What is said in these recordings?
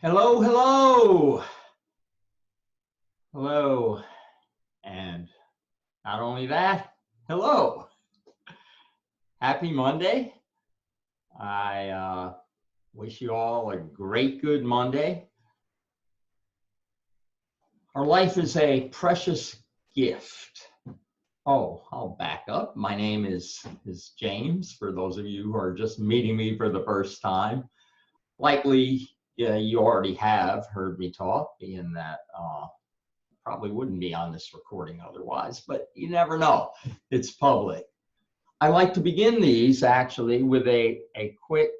Hello, hello, hello. And not only that, hello. Happy Monday. I wish you all a great, good Monday. Our life is a precious gift. Oh, I'll back up. My name is James, for those of you who are just meeting me for the first time. Likely, you already have heard me talk, being that probably wouldn't be on this recording otherwise, but you never know. It's public. I like to begin these actually with a quick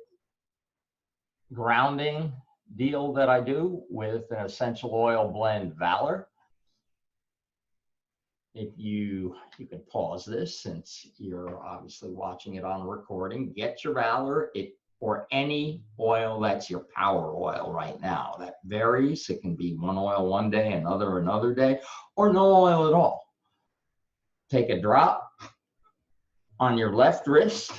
grounding deal that I do with an essential oil blend, Valor. If you can pause this since you're obviously watching it on recording, get your Valor, or any oil that's your power oil right now. That varies. It can be one oil one day, another day, or no oil at all. Take a drop on your left wrist.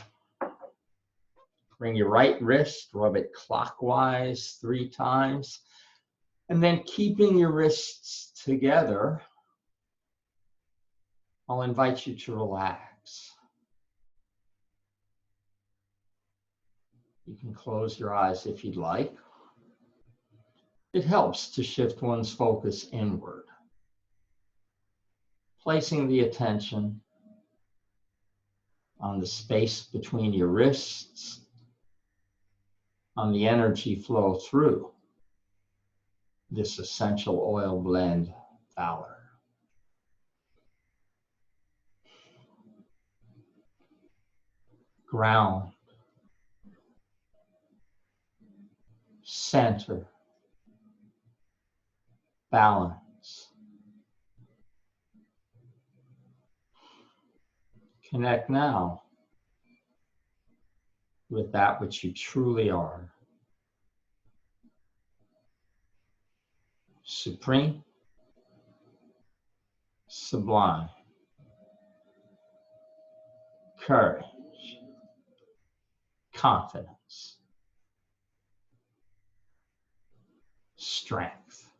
Bring your right wrist, rub it clockwise 3 times, and then keeping your wrists together, I'll invite you to relax. You can close your eyes if you'd like. It helps to shift one's focus inward, placing the attention on the space between your wrists, on the energy flow through this essential oil blend, Valor. Ground, center, balance. Connect now with that which you truly are. Supreme, sublime, courage, confidence, strength.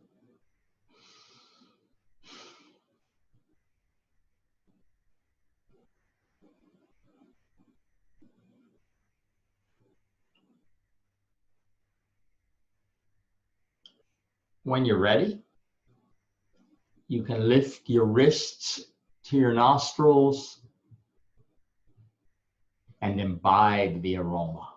When you're ready, you can lift your wrists to your nostrils and imbibe the aroma.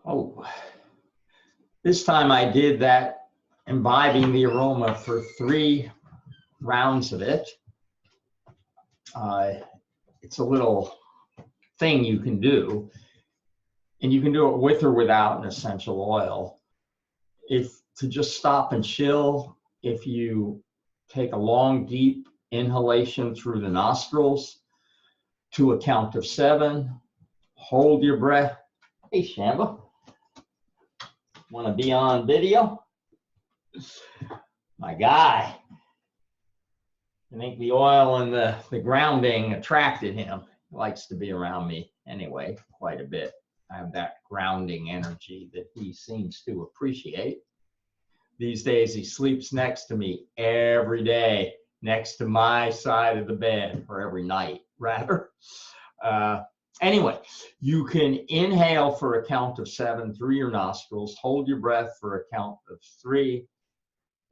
Oh, this time I did that imbibing the aroma for 3 rounds of it. It's a little thing you can do, and you can do it with or without an essential oil. If to just stop and chill, if you take a long, deep inhalation through the nostrils to a count of 7, hold your breath. Hey, Shamba, want to be on video? My guy. I think the oil and the grounding attracted him. He likes to be around me anyway, quite a bit. I have that grounding energy that he seems to appreciate. These days, he sleeps next to me every day, next to my side of the bed, or every night, rather. Anyway, you can inhale for a count of 7 through your nostrils, hold your breath for a count of 3,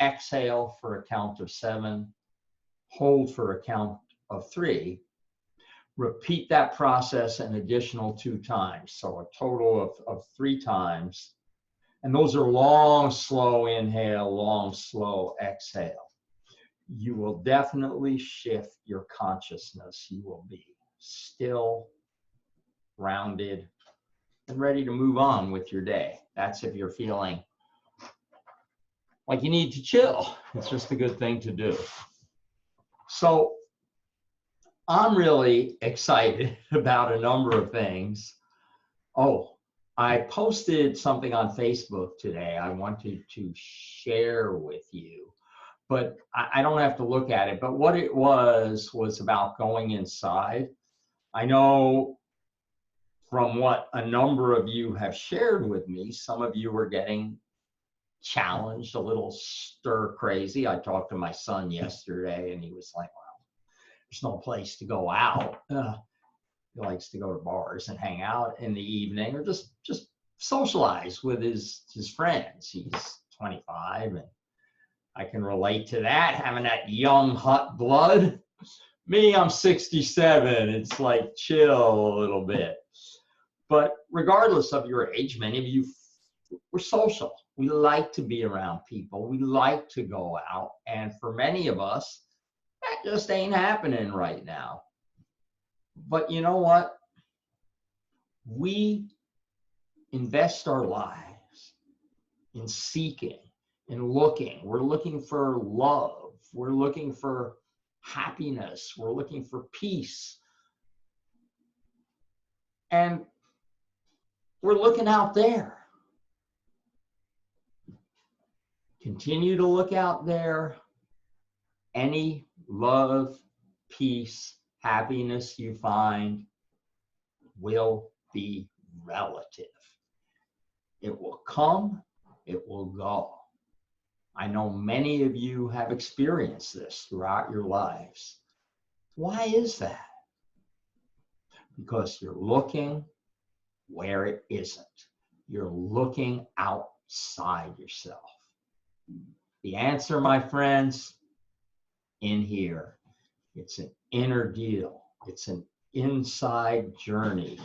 exhale for a count of 7, hold for a count of 3. Repeat that process an additional 2 times, so a total of 3 times. And those are long, slow inhale, long, slow exhale. You will definitely shift your consciousness. You will be still, grounded, and ready to move on with your day. That's if you're feeling like you need to chill. It's just a good thing to do. So I'm really excited about a number of things. Oh, I posted something on Facebook today I wanted to share with you, but I don't have to look at it. But what it was about going inside. I know from what a number of you have shared with me, some of you are getting challenged, a little stir crazy. I talked to my son yesterday and he was like, well, there's no place to go out. He likes to go to bars and hang out in the evening or just socialize with his friends. He's 25 and I can relate to that, having that young, hot blood. Me, I'm 67. It's like chill a little bit. But regardless of your age, many of you, we're social. We like to be around people. We like to go out. And for many of us, that just ain't happening right now. But you know what? We invest our lives in seeking, in looking. We're looking for love. We're looking for happiness. We're looking for peace. And we're looking out there. Continue to look out there. Any love, peace, happiness you find will be relative. It will come, it will go. I know many of you have experienced this throughout your lives. Why is that? Because you're looking where it isn't. You're looking outside yourself. The answer, my friends, in here. It's an inner deal. It's an inside journey.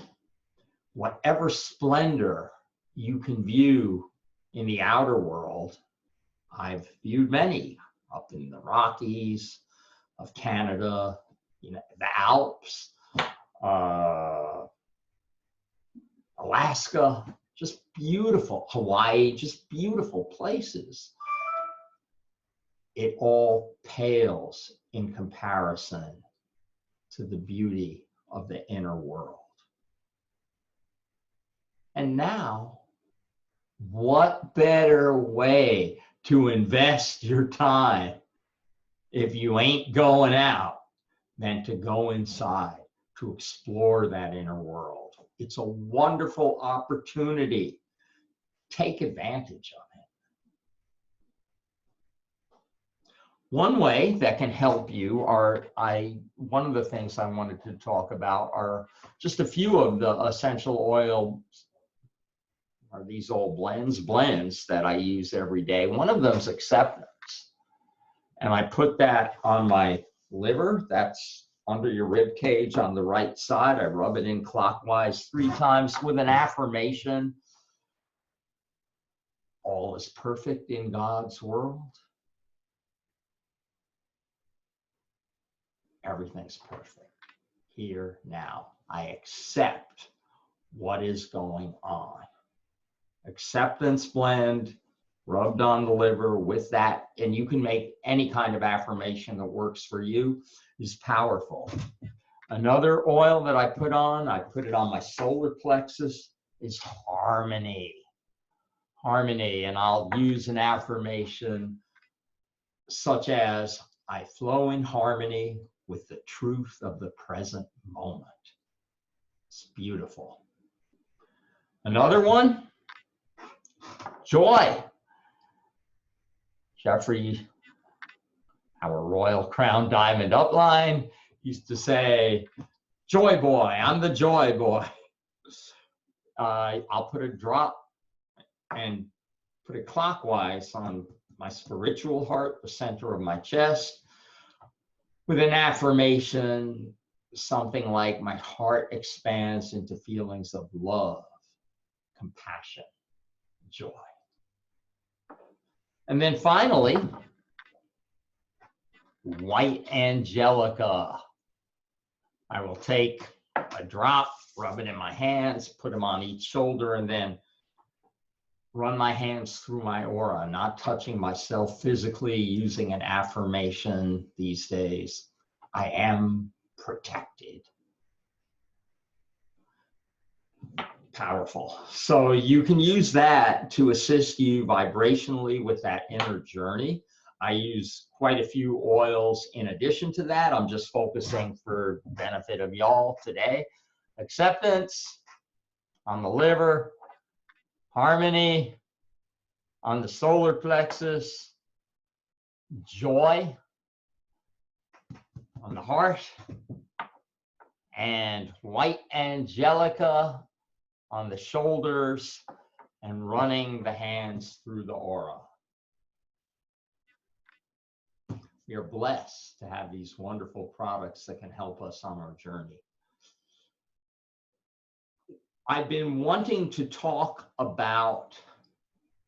Whatever splendor you can view in the outer world, I've viewed many up in the Rockies of Canada, the Alps, Alaska, just beautiful, Hawaii, just beautiful places. It all pales in comparison to the beauty of the inner world. And now, what better way to invest your time if you ain't going out than to go inside, to explore that inner world? It's a wonderful opportunity. Take advantage of it. One way that can help you one of the things I wanted to talk about are just a few of the essential oils, or these old blends that I use every day. One of them is acceptance. And I put that on my liver. That's under your rib cage on the right side. I rub it in clockwise 3 times with an affirmation. All is perfect in God's world. Everything's perfect here now. I accept what is going on. Acceptance blend rubbed on the liver with that, and you can make any kind of affirmation that works for you, is powerful. Another oil that I put it on my solar plexus, is harmony. Harmony, and I'll use an affirmation such as, I flow in harmony with the truth of the present moment. It's beautiful. Another one, joy. Jeffrey, our Royal Crown Diamond upline, used to say, joy boy, I'm the joy boy. I'll put a drop and put it clockwise on my spiritual heart, the center of my chest, with an affirmation, something like, my heart expands into feelings of love, compassion, joy. And then finally, white angelica. I will take I drop, rub it in my hands, put them on each shoulder, and then run my hands through my aura, not touching myself physically, using an affirmation these days. I am protected. Powerful. So you can use that to assist you vibrationally with that inner journey. I use quite a few oils in addition to that. I'm just focusing for benefit of y'all today. Acceptance on the liver, harmony on the solar plexus, joy on the heart, and white angelica on the shoulders, and running the hands through the aura. We are blessed to have these wonderful products that can help us on our journey. I've been wanting to talk about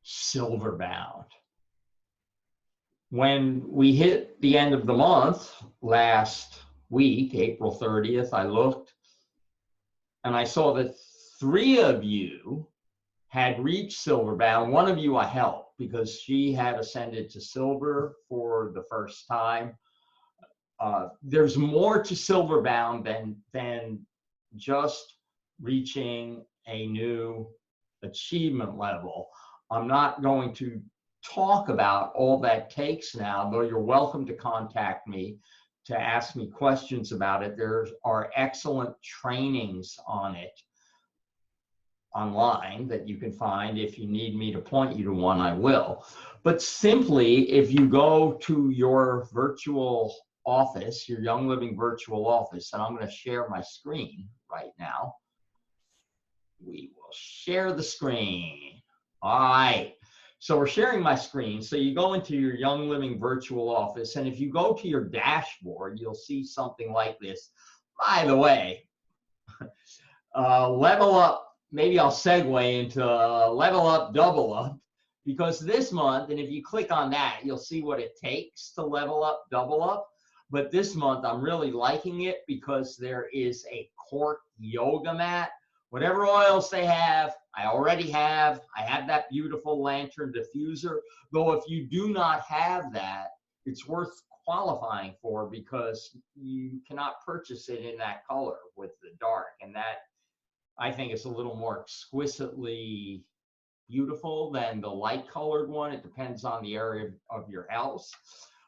Silverbound. When we hit the end of the month last week, April 30th, I looked and I saw that 3 of you had reached Silverbound. One of you I helped because she had ascended to silver for the first time. There's more to Silverbound than just reaching a new achievement level. I'm not going to talk about all that takes now, though you're welcome to contact me to ask me questions about it. There are excellent trainings on it online that you can find. If you need me to point you to one, I will. But simply, if you go to your virtual office, your Young Living virtual office, and I'm going to share my screen right now. We will share the screen. All right. So we're sharing my screen. So you go into your Young Living virtual office, and if you go to your dashboard, you'll see something like this. By the way, Level Up, maybe I'll segue into Level Up, Double Up, because this month, and if you click on that, you'll see what it takes to level up, double up. But this month, I'm really liking it because there is a cork yoga mat. Whatever oils they have, I already have. I have that beautiful lantern diffuser. Though if you do not have that, it's worth qualifying for because you cannot purchase it in that color with the dark. And that, I think, is a little more exquisitely beautiful than the light colored one. It depends on the area of your house.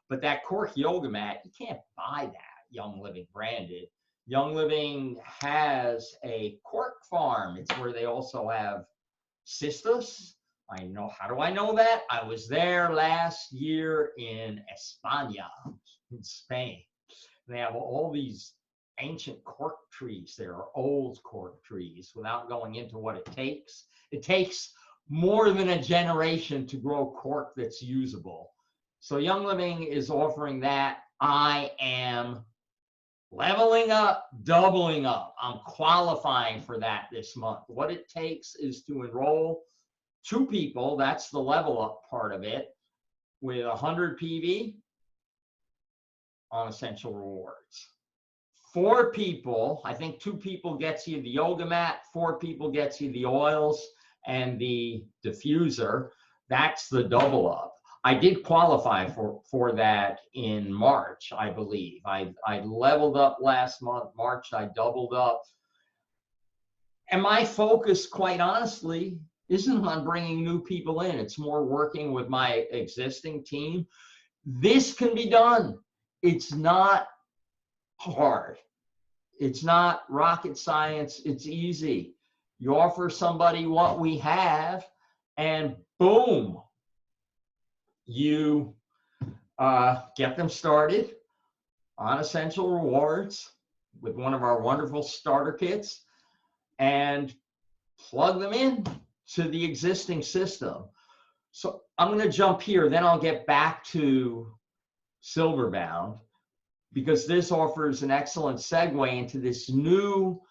But that cork yoga mat, you can't buy that Young Living branded. Young Living has a cork farm. It's where they also have cistus. I know. How do I know that? I was there last year in España, in Spain. They have all these ancient cork trees. There are old cork trees. Without going into what it takes more than a generation to grow cork that's usable. So Young Living is offering that. I am leveling up, doubling up. I'm qualifying for that this month. What it takes is to enroll 2 people. That's the level up part of it, with 100 PV on Essential Rewards. 4 people, I think 2 people gets you the yoga mat, 4 people gets you the oils and the diffuser. That's the double up. I did qualify for that in March, I believe. I leveled up last month. March, I doubled up. And my focus, quite honestly, isn't on bringing new people in. It's more working with my existing team. This can be done. It's not hard. It's not rocket science. It's easy. You offer somebody what we have, and boom, you get them started on Essential Rewards with one of our wonderful starter kits and plug them in to the existing system. So I'm going to jump here, then I'll get back to Silverbound, because this offers an excellent segue into this new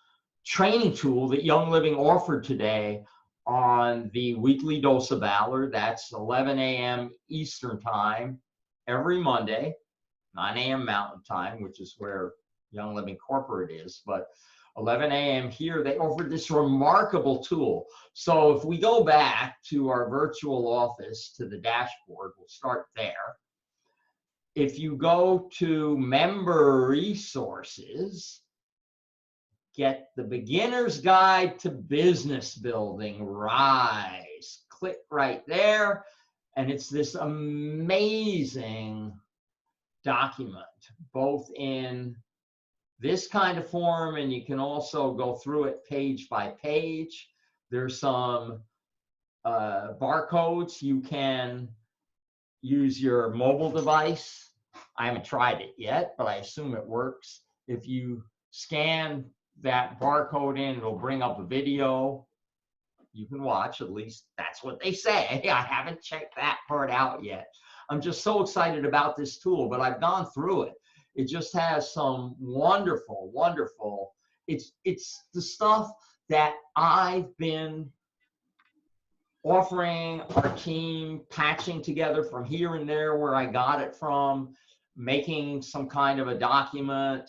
training tool that Young Living offered today on the weekly Dose of Valor. That's 11 a.m. Eastern Time every Monday, 9 a.m. Mountain Time, which is where Young Living Corporate is. But 11 a.m. here, they offered this remarkable tool. So if we go back to our virtual office, to the dashboard, we'll start there. If you go to member resources, get the beginner's guide to business building, RISE. Click right there, and it's this amazing document, both in this kind of form, and you can also go through it page by page. There's some barcodes. You can use your mobile device. I haven't tried it yet, but I assume it works. If you scan that barcode in, it'll bring up a video you can watch. At least that's what they say. I haven't checked that part out yet. I'm just so excited about this tool, but I've gone through it. It just has some wonderful, wonderful, it's the stuff that I've been offering our team, patching together from here and there where I got it from, making some kind of a document,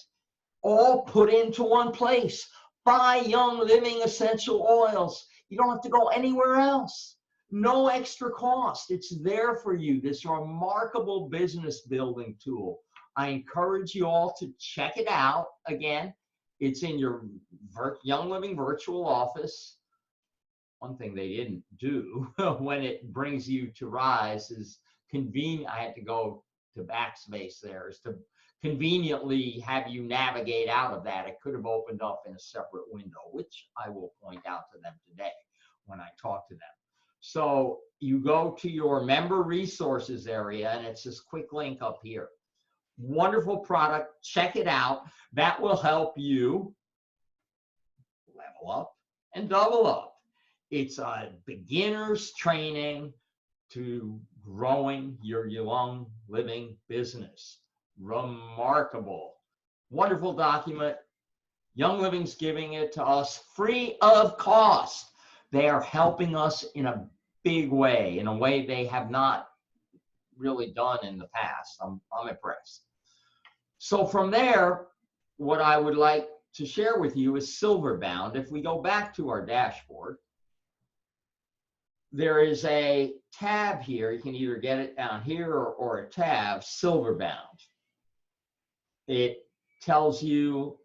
all put into one place. Buy Young Living essential oils. You don't have to go anywhere else. No extra cost. It's there for you, this remarkable business building tool. I encourage you all to check it out. Again, it's in your Young Living virtual office. One thing they didn't do when it brings you to RISE is convenient. I had to go to backspace there, is to conveniently have you navigate out of that. It could have opened up in a separate window, which I will point out to them today when I talk to them. So you go to your member resources area, and it's this quick link up here. Wonderful product. Check it out. That will help you level up and double up. It's a beginner's training to growing your Young Living business. Remarkable. Wonderful document. Young Living's giving it to us free of cost. They are helping us in a big way, in a way they have not really done in the past. I'm impressed. So from there, what I would like to share with you is Silverbound. If we go back to our dashboard, there is a tab here. You can either get it down here or a tab, Silverbound. It tells you,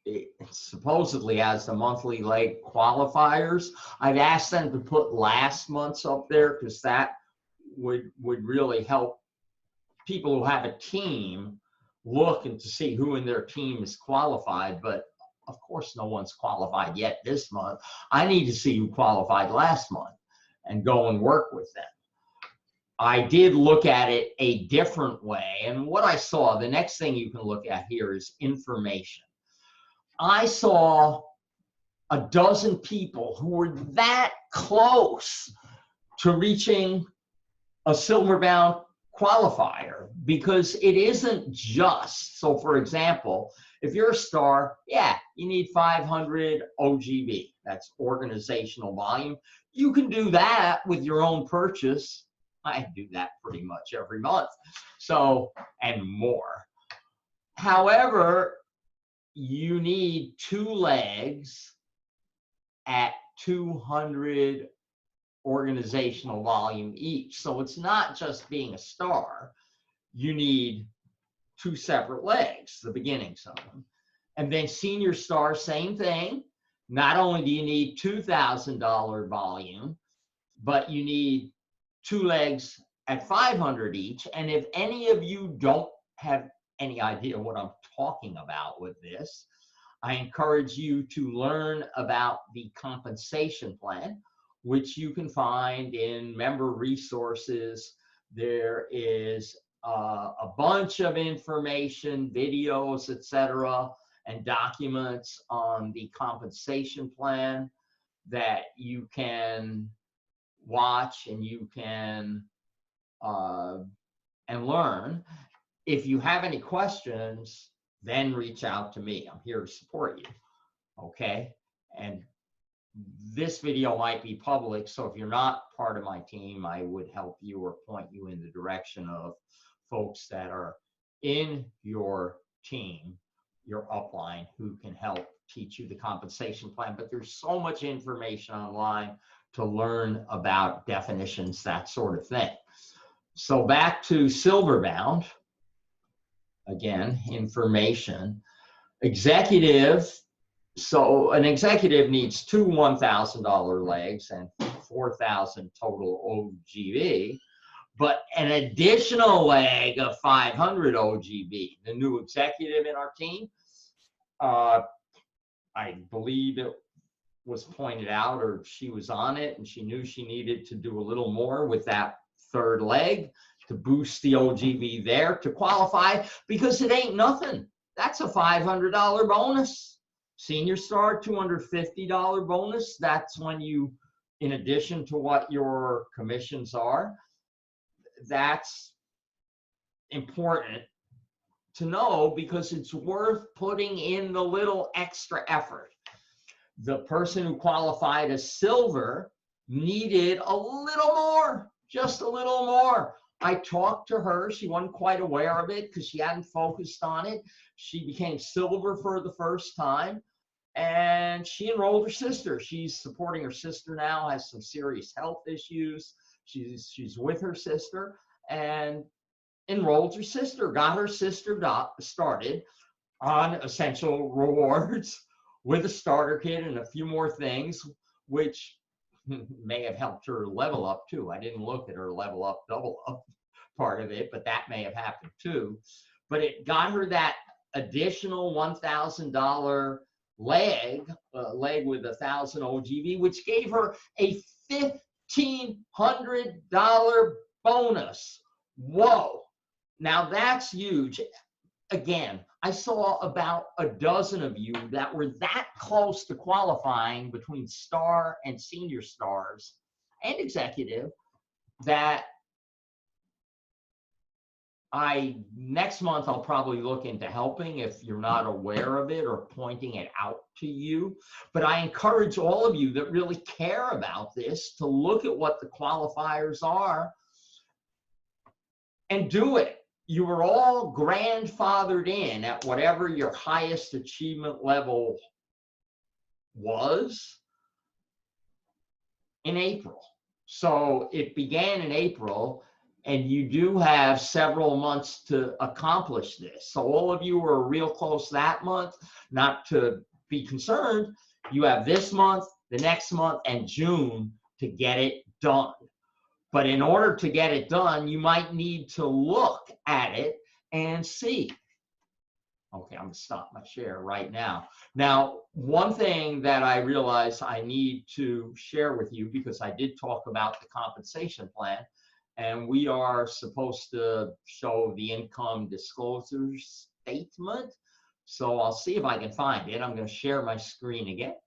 it supposedly has the monthly leg qualifiers. I've asked them to put last month's up there because that would really help people who have a team look and to see who in their team is qualified. But of course, no one's qualified yet this month. I need to see who qualified last month and go and work with them. I did look at it a different way. And what I saw, the next thing you can look at here is information. I saw a dozen people who were that close to reaching a Silverbound qualifier, because it isn't just, so for example, if you're a star, yeah, you need 500 OGV, that's organizational volume. You can do that with your own purchase. I do that pretty much every month, so, and more. However, you need 2 legs at 200 organizational volume each. So it's not just being a star. You need 2 separate legs, the beginnings of them. And then senior star, same thing. Not only do you need $2,000 volume, but you need 2 legs at 500 each. And if any of you don't have any idea what I'm talking about with this, I encourage you to learn about the compensation plan, which you can find in member resources. There is a bunch of information, videos, etc., and documents on the compensation plan that you can watch and you can and learn. If you have any questions, then reach out to me. I'm here to support you, okay? And this video might be public, so if you're not part of my team, I would help you or point you in the direction of folks that are in your team, your upline, who can help teach you the compensation plan, but there's so much information online to learn about definitions, that sort of thing. So back to Silverbound, again, information. Executive, so an executive needs two $1,000 legs and 4,000 total OGV, but an additional leg of 500 OGV. The new executive in our team, I believe it was pointed out, or she was on it, and she knew she needed to do a little more with that third leg to boost the OGV there to qualify, because it ain't nothing. That's a $500 bonus. Senior Star, $250 bonus. That's when you, in addition to what your commissions are, that's important to know because it's worth putting in the little extra effort. The person who qualified as silver needed a little more, just a little more. I talked to her. She wasn't quite aware of it because she hadn't focused on it. She became silver for the first time, and she enrolled her sister. She's supporting her sister now, has some serious health issues. She's with her sister and enrolled her sister, got her sister started on Essential Rewards with a starter kit and a few more things, which may have helped her level up too. I didn't look at her level up, double up part of it, but that may have happened too. But it got her that additional $1,000 leg with 1,000 OGV, which gave her a $1,500 bonus. Whoa. Now that's huge. Again, I saw about a dozen of you that were that close to qualifying between star and senior stars and executive that next month I'll probably look into helping if you're not aware of it or pointing it out to you. But I encourage all of you that really care about this to look at what the qualifiers are and do it. You were all grandfathered in at whatever your highest achievement level was in April. So it began in April, and you do have several months to accomplish this. So all of you who are real close that month, not to be concerned, you have this month, the next month, and June to get it done. But in order to get it done, you might need to look at it and see. Okay, I'm gonna stop my share right now. Now, one thing that I realize I need to share with you, because I did talk about the compensation plan, and we are supposed to show the income disclosure statement. So I'll see if I can find it. I'm gonna share my screen again.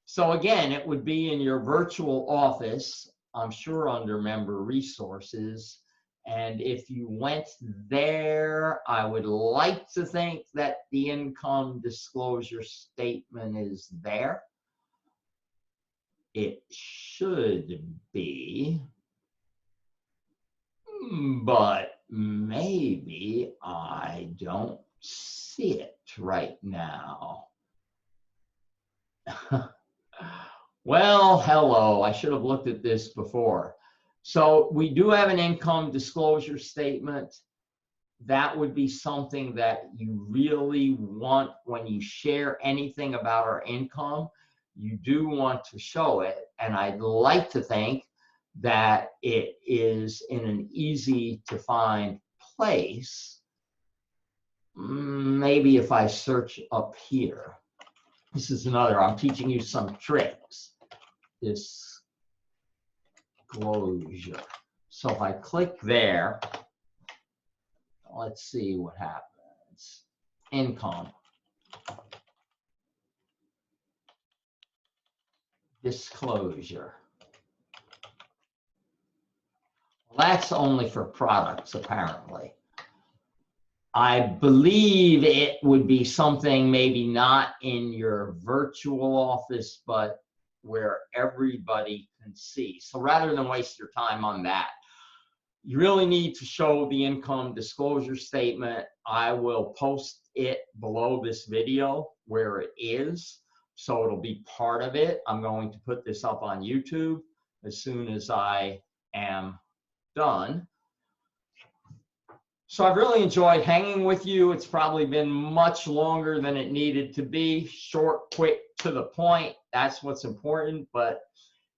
So again, it would be in your virtual office, I'm sure under member resources. And if you went there, I would like to think that the income disclosure statement is there. It should be, but maybe I don't see it right now. Well, hello, I should have looked at this before. So we do have an income disclosure statement. That would be something that you really want when you share anything about our income. You do want to show it, and I'd like to think that it is in an easy to find place. Maybe if I search up here. This is another, I'm teaching you some tricks. Disclosure. So if I click there, let's see what happens. Income. Disclosure. Well, that's only for products, apparently. I believe it would be something maybe not in your virtual office, but where everybody can see. So rather than waste your time on that, you really need to show the income disclosure statement. I will post it below this video where it is, so it'll be part of it. I'm going to put this up on YouTube as soon as I am done. So I've really enjoyed hanging with you. It's probably been much longer than it needed to be. Short, quick, to the point. That's what's important. But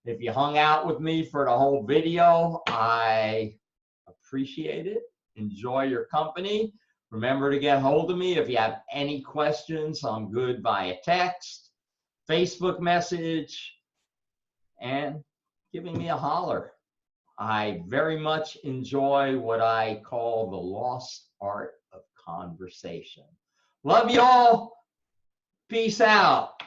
if you hung out with me for the whole video, I appreciate it. Enjoy your company. Remember to get hold of me if you have any questions. I'm good via text, Facebook message, and giving me a holler. I very much enjoy what I call the lost art of conversation. Love you all. Peace out.